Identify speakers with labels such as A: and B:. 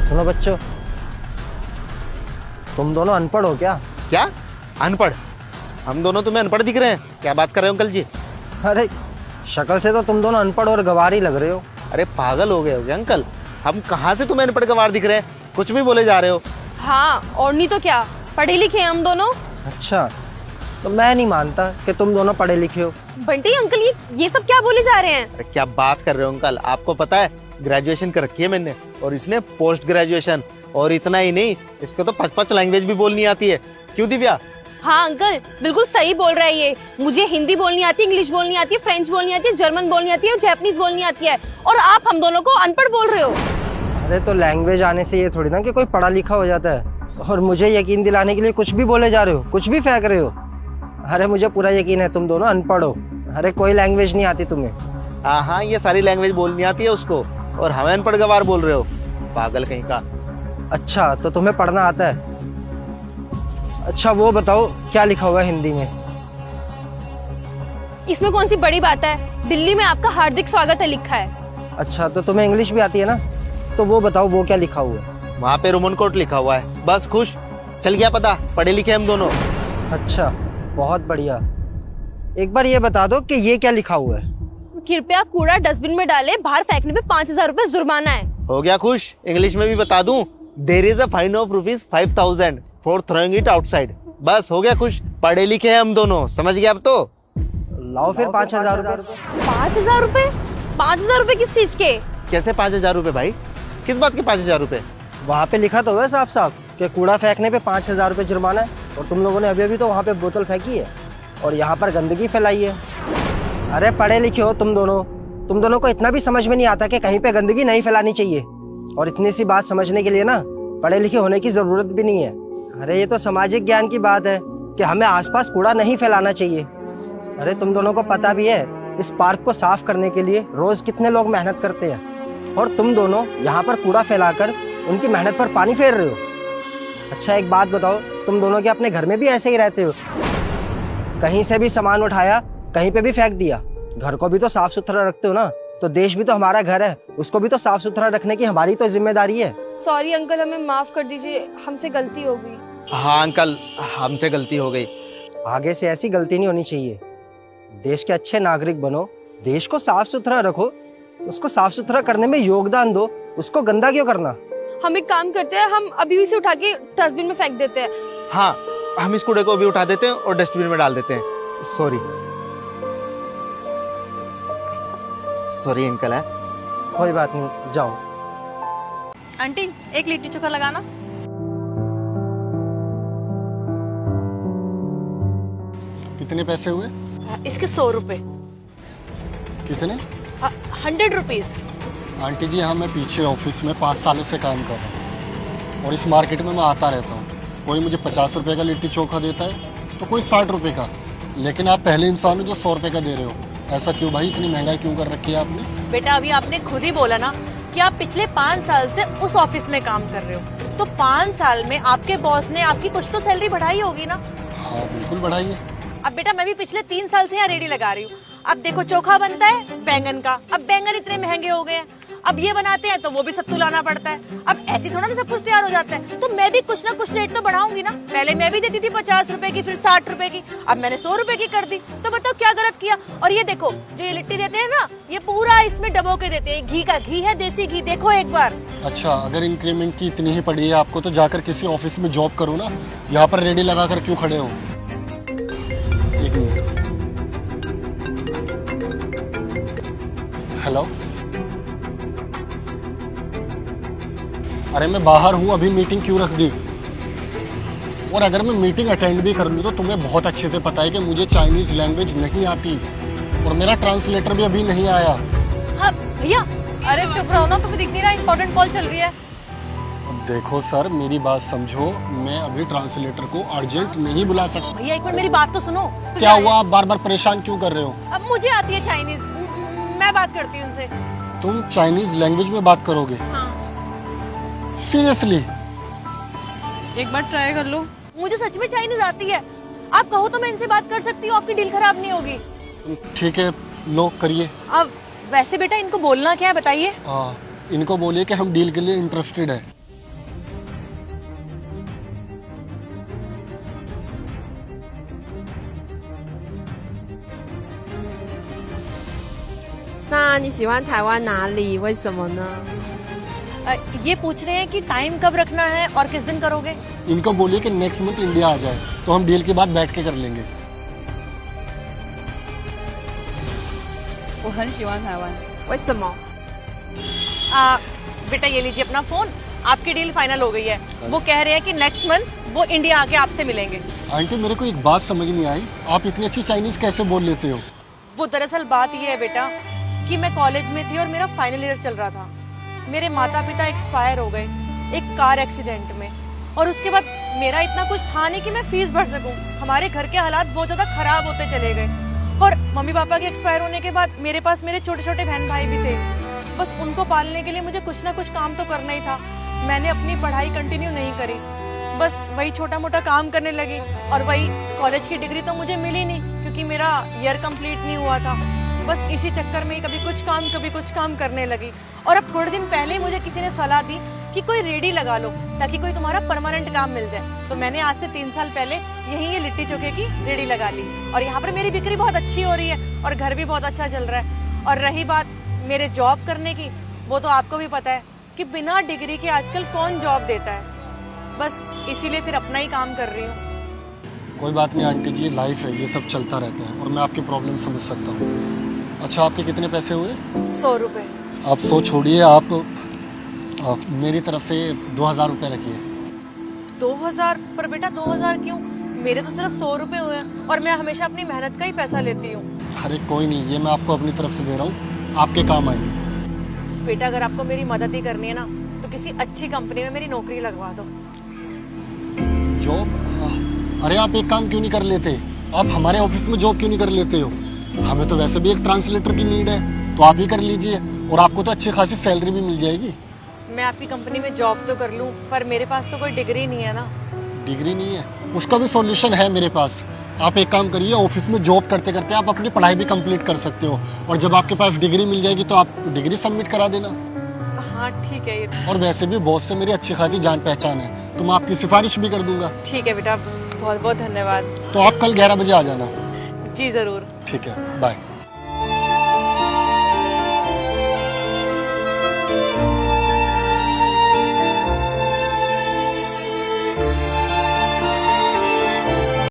A: सुनो बच्चों, तुम दोनों अनपढ़ हो क्या?
B: क्या अनपढ़? हम दोनों तुम्हें अनपढ़ दिख रहे हैं? क्या बात कर रहे हो अंकल जी?
A: अरे शक्ल से तो तुम दोनों अनपढ़ और गंवार ही लग रहे हो।
B: अरे पागल हो गए हो क्या अंकल? हम कहाँ से तुम्हें अनपढ़ गंवार दिख रहे हैं? कुछ भी बोले जा रहे हो।
C: हाँ, और नहीं तो क्या, पढ़े लिखे हैं हम दोनों।
A: अच्छा, तो मैं नहीं मानता कि तुम दोनों पढ़े लिखे हो।
C: बंटी अंकल, ये सब क्या बोले जा रहे हैं?
B: अरे क्या बात कर रहे हो अंकल? आपको पता है ग्रेजुएशन कर रखी है मैंने, और इसने पोस्ट ग्रेजुएशन। और इतना ही नहीं, इसको तो 5-5 लैंग्वेज भी बोलनी आती है। क्यों दिव्या?
C: हाँ अंकल, बिल्कुल सही बोल रहा है ये। मुझे हिंदी बोलनी आती है, इंग्लिश बोलनी आती है, फ्रेंच बोलनी आती है, जर्मन बोलनी आती है और जापानीज बोलनी आती है, और आप हम दोनों को अनपढ़ बोल रहे हो।
A: अरे तो लैंग्वेज आने से ये थोड़ी ना कि कोई पढ़ा लिखा हो जाता है। और मुझे यकीन दिलाने के लिए कुछ भी बोले जा रहे हो, कुछ भी फेंक रहे हो। अरे मुझे पूरा यकीन है तुम दोनों अनपढ़ हो। अरे कोई लैंग्वेज नहीं आती तुम्हें।
B: हाँ, ये सारी लैंग्वेज बोलनी आती है उसको, और हमें अनपढ़ गंवार बोल रहे हो। पागल कहीं का।
A: अच्छा, तो तुम्हें पढ़ना आता है? अच्छा वो बताओ, क्या लिखा हुआ है हिंदी में?
C: इसमें कौन सी बड़ी बात है, दिल्ली में आपका हार्दिक स्वागत है लिखा है।
A: अच्छा, तो तुम्हें इंग्लिश भी आती है ना? तो वो बताओ, वो क्या लिखा हुआ है?
B: वहाँ पे रोमन कोट लिखा हुआ है। बस खुश, चल गया पता, पढ़े लिखे हम दोनों।
A: अच्छा, बहुत बढ़िया। एक बार ये बता दो कि ये क्या लिखा हुआ है?
C: कृपया कूड़ा डस्टबिन में डाले, बाहर फेंकने पे 5,000 रूपए जुर्माना है।
B: हो गया खुश? इंग्लिश में भी बता दूं, there is a fine of ₹5,000 for throwing it outside. बस हो गया खुश, पढ़े लिखे हैं हम दोनों। समझ गया अब तो?
A: लाओ फिर 5,000 रुपए।
C: 5,000 रूपए? 5,000 रूपए किस चीज के?
B: कैसे 5,000 रुपए भाई? किस बात के 5,000 रुपए?
A: वहाँ पे लिखा तो है साफ साफ कि कूड़ा फेंकने पे 5,000 रुपए जुर्माना है, और तुम लोगों ने अभी अभी तो वहाँ पे बोतल फेंकी है और यहाँ पर गंदगी फैलाई है। अरे पढ़े लिखे हो तुम दोनों को इतना भी समझ में नहीं आता कि कहीं पे गंदगी नहीं फैलानी चाहिए। और इतनी सी बात समझने के लिए ना पढ़े लिखे होने की जरूरत भी नहीं है। अरे ये तो सामाजिक ज्ञान की बात है कि हमें आसपास कूड़ा नहीं फैलाना चाहिए। अरे तुम दोनों को पता भी है इस पार्क को साफ करने के लिए रोज कितने लोग मेहनत करते हैं, और तुम दोनों यहाँ पर कूड़ा फैलाकर उनकी मेहनत पर पानी फेर रहे हो। अच्छा एक बात बताओ, तुम दोनों के अपने घर में भी ऐसे ही रहते हो? कहीं से भी सामान उठाया कहीं पे भी फेंक दिया। घर को भी तो साफ सुथरा रखते हो ना, तो देश भी तो हमारा घर है, उसको भी तो साफ सुथरा रखने की हमारी तो जिम्मेदारी है।
C: सॉरी अंकल, हमें माफ कर दीजिए, हमसे गलती हो गई।
B: हाँ अंकल, हमसे गलती हो गई।
A: आगे से ऐसी गलती नहीं होनी चाहिए। देश के अच्छे नागरिक बनो, देश को साफ सुथरा रखो, उसको साफ सुथरा करने में योगदान दो, उसको गंदा क्यों करना?
C: हम एक काम करते हैं, हम अभी इसे उठा के डस्टबिन में फेंक देते हैं।
B: हाँ, हम इस कूड़े को भी उठा देते हैं और डस्टबिन में डाल देते हैं। सॉरी अंकल है।
A: कोई बात नहीं, जाओ।
D: आंटी एक लिट्टी चोखा लगाना।
E: कितने पैसे हुए?
D: इसके 100 रुपए।
E: कितने?
D: 100 रुपीज।
E: आंटी जी, हाँ मैं पीछे ऑफिस में 5 सालों से काम कर रहा हूँ, और इस मार्केट में मैं आता रहता हूँ। कोई मुझे 50 रुपये का लिट्टी चोखा देता है तो कोई 60 रुपये का, लेकिन आप पहले इंसान हो जो 100 रुपये का दे रहे हो। ऐसा क्यों भाई? इतनी महंगाई क्यों कर रखी है आपने?
D: बेटा अभी आपने खुद ही बोला ना कि आप पिछले 5 साल से उस ऑफिस में काम कर रहे हो, तो 5 साल में आपके बॉस ने आपकी कुछ तो सैलरी बढ़ाई होगी ना?
E: हाँ बिल्कुल बढ़ाइए।
D: अब बेटा मैं भी पिछले 3 साल से यहाँ रेडी लगा रही हूँ। अब देखो चोखा बनता है बैंगन का, अब बैंगन इतने महंगे हो गए हैं, अब ये बनाते हैं तो वो भी सत्तू लाना पड़ता है। अब ऐसी थोड़ा ना सब कुछ तैयार हो जाता है, तो मैं भी कुछ ना कुछ रेट तो बढ़ाऊंगी ना। पहले मैं भी देती थी 50 रुपए की, फिर 60 रुपए की, अब मैंने 100 रुपए की कर दी। तो बताओ क्या गलत किया? और ये देखो जो ये लिट्टी देते हैं ना, ये पूरा इसमें डबो के देते हैं। घी का घी है, देसी घी, देखो एक बार।
E: अच्छा, अगर इंक्रीमेंट की इतनी ही पड़ी है आपको तो जाकर किसी ऑफिस में जॉब करो ना। यहाँ पर रेडी लगा कर क्यों खड़े हो? एक मिनट। हेलो, अरे मैं बाहर हूँ, अभी मीटिंग क्यों रख दी? और अगर मैं मीटिंग अटेंड भी कर लूँ तो तुम्हें बहुत अच्छे से पता है कि मुझे चाइनीज लैंग्वेज नहीं आती, और मेरा ट्रांसलेटर भी अभी नहीं आया।
D: हाँ भैया, अरे चुप रहो ना, तुम्हें दिख नहीं रहा इंपॉर्टेंट कॉल चल रही है।
E: अब देखो सर, मेरी बात समझो, मैं अभी ट्रांसलेटर को अर्जेंट नहीं बुला सकता।
D: भैया एक मिनट मेरी बात तो सुनो।
E: क्या हुआ? आप बार बार परेशान क्यों कर रहे हो?
D: अब मुझे आती है चाइनीज, मैं बात करती हूँ उनसे।
E: तुम चाइनीज लैंग्वेज में बात करोगे?
D: हाँ।
E: सीरियसली?
D: एक बार ट्राई कर लो। मुझे सच में चाइनीज आती है, आप कहो तो मैं इनसे बात कर सकती हूँ, आपकी डील खराब नहीं होगी।
E: ठीक है, लो करिए।
D: अब वैसे बेटा इनको बोलना क्या है बताइए।
E: इनको बोलिए कि हम डील के लिए इंटरेस्टेड है।
F: 那你喜欢台湾哪里？为什么呢？
D: ये पूछ रहे हैं कि टाइम कब रखना है और किस दिन करोगे।
E: इनको बोलिए कि नेक्स्ट मंथ इंडिया आ जाए तो हम डील के बाद बैठ के कर लेंगे।
G: 我很喜欢台湾。
F: 为什么？
D: बेटा ये लीजिए अपना फोन, आपकी डील फाइनल हो गई है। वो कह रहे हैं कि नेक्स्ट मंथ वो इंडिया आके आपसे मिलेंगे।
E: आंटी मेरे को एक बात समझ नहीं आई, आप इतनी अच्छी चाइनीज कैसे बोल लेते हो?
D: वो दरअसल बात ये है बेटा कि मैं कॉलेज में थी और मेरा फाइनल ईयर चल रहा था। मेरे माता पिता एक्सपायर हो गए एक कार एक्सीडेंट में, और उसके बाद मेरा इतना कुछ था नहीं कि मैं फीस भर सकूं। हमारे घर के हालात बहुत ज़्यादा खराब होते चले गए, और मम्मी पापा के एक्सपायर होने के बाद मेरे पास मेरे छोटे छोटे बहन भाई भी थे। बस उनको पालने के लिए मुझे कुछ ना कुछ काम तो करना ही था। मैंने अपनी पढ़ाई कंटिन्यू नहीं करी, बस वही छोटा मोटा काम करने लगी, और वही कॉलेज की डिग्री तो मुझे मिली नहीं क्योंकि मेरा ईयर कंप्लीट नहीं हुआ था। बस इसी चक्कर में कभी कुछ काम करने लगी। और अब थोड़े दिन पहले ही मुझे किसी ने सलाह दी कि कोई रेडी लगा लो ताकि कोई तुम्हारा परमानेंट काम मिल जाए। तो मैंने आज से 3 साल पहले यहीं ये लिट्टी चोखे की रेडी लगा ली, और यहाँ पर मेरी बिक्री बहुत अच्छी हो रही है और घर भी बहुत अच्छा चल रहा है। और रही बात मेरे जॉब करने की, वो तो आपको भी पता है कि बिना डिग्री के आजकल कौन जॉब देता है। बस इसीलिए फिर अपना ही काम कर रही हूँ।
E: कोई बात नहीं आंटी जी, लाइफ है, ये सब चलता रहता है और मैं आपकी प्रॉब्लम समझ सकता हूँ। अच्छा आपके कितने पैसे हुए?
D: 100 रुपये।
E: आप 100 छोड़िए, आप मेरी तरफ से 2000 रुपये रखिए।
D: 2000? पर बेटा 2000 क्यों? मेरे तो सिर्फ 100 रुपये हुए हैं और मैं हमेशा अपनी मेहनत का ही पैसा लेती हूँ।
E: अरे कोई नहीं, ये मैं आपको अपनी तरफ से दे रहा हूँ, आपके काम आएंगे।
D: बेटा अगर आपको मेरी मदद ही करनी है ना तो किसी अच्छी कंपनी में मेरी नौकरी लगवा दो।
E: जॉब? अरे आप एक काम क्यों नहीं कर लेते, आप हमारे ऑफिस में जॉब क्यों नहीं कर लेते हो? हमें तो वैसे भी एक ट्रांसलेटर की नीड है, तो आप ही कर लीजिए और आपको तो अच्छी खासी सैलरी भी मिल जाएगी।
D: मैं आपकी कंपनी में जॉब तो कर लूँ, पर मेरे पास तो कोई डिग्री नहीं है ना।
E: डिग्री नहीं है? उसका भी सॉल्यूशन है मेरे पास। आप एक काम करिए, ऑफिस में जॉब करते करते आप अपनी पढ़ाई भी कंप्लीट कर सकते हो, और जब आपके पास डिग्री मिल जाएगी तो आप डिग्री सबमिट करा देना।
D: हाँ ठीक है ये।
E: और वैसे भी बॉस से मेरी अच्छी खासी जान पहचान है, तो मैं आपकी सिफारिश भी कर दूंगा।
D: ठीक है बेटा, बहुत बहुत धन्यवाद।
E: तो आप कल 11 बजे आ जाना।
D: जी ज़रूर।
E: ठीक है, बाय।